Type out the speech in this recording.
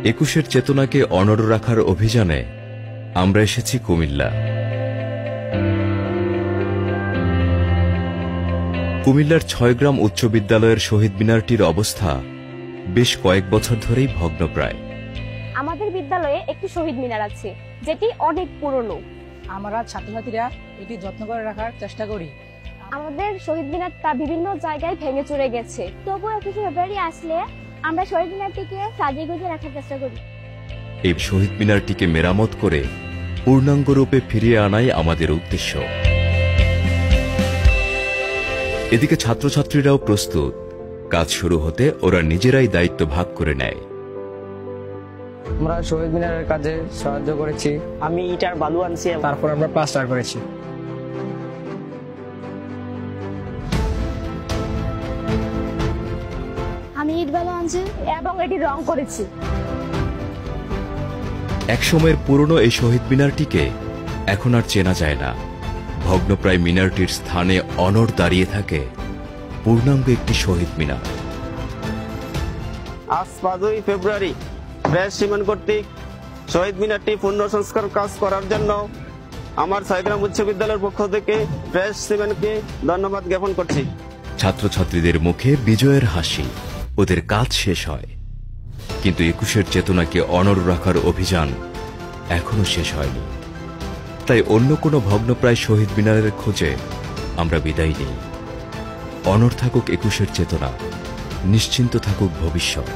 একুশের চেতনাকে অনড় রাখার অভিযানে আমরা এসেছি কুমিল্লা। কুমিল্লার ৬ গ্রাম উচ্চ বিদ্যালয়ের শহীদ মিনারটির অবস্থা বেশ কয়েক বছর ধরেই ভগ্নপ্রায়। আমাদের বিদ্যালয়ে একটি শহীদ মিনার আছে, যেটি অনেক পুরনো। আমরা ছাত্রছাত্রীরা এটি যত্ন করে রাখার চেষ্টা করি। আমাদের শহীদ মিনারটা বিভিন্ন জায়গায় ভেঙে চুরে গেছে, তবুও ২১শে ফেব্রুয়ারি আসলে আমরা শহীদ মিনারটিকে সাজিয়ে গুজিয়ে রাখার চেষ্টা করি। এই শহীদ মিনারটিকে মেরামত করে পূর্ণাঙ্গ রূপে ফিরিয়ে আনাই আমাদের উদ্দেশ্য। এদিকে ছাত্রছাত্রীরাও প্রস্তুত। কাজ শুরু হতে ওরা নিজেরাই দায়িত্ব ভাগ করে নেয়। আমরা শহীদ মিনারের কাজে সাহায্য করেছি। আমি ইটার বালু আনছি, তারপর আমরা প্লাস্টার করেছি। আমি ইট বালু আনছি এবং এটি রং করেছি। একসময়ের পুরনো এই শহীদ মিনারটিকে এখন আর চেনা যায় না। ভগ্নপ্রায় মিনারটির স্থানে অনড় দাঁড়িয়ে থাকে পূর্ণাঙ্গ একটি শহীদ মিনার। আজ ৫ই ফেব্রুয়ারি ব্যাস সীমান কর্তৃক শহীদ মিনারটি পুনঃসংস্কার কাজ করার জন্য আমার ৬ গ্রাম উচ্চ বিদ্যালয়ের পক্ষ থেকে ব্যাস সীমানকে ধন্যবাদ জ্ঞাপন করছি। ছাত্রছাত্রীদের মুখে বিজয়ের হাসি। ওদের কাজ শেষ হয়, কিন্তু একুশের চেতনাকে অনড় রাখার অভিযান এখনো শেষ হয়নি। তাই অন্য কোনো ভগ্নপ্রায় শহীদ মিনারের খোঁজে আমরা বিদায় নিই। অনড় থাকুক একুশের চেতনা, নিশ্চিন্ত থাকুক ভবিষ্যৎ।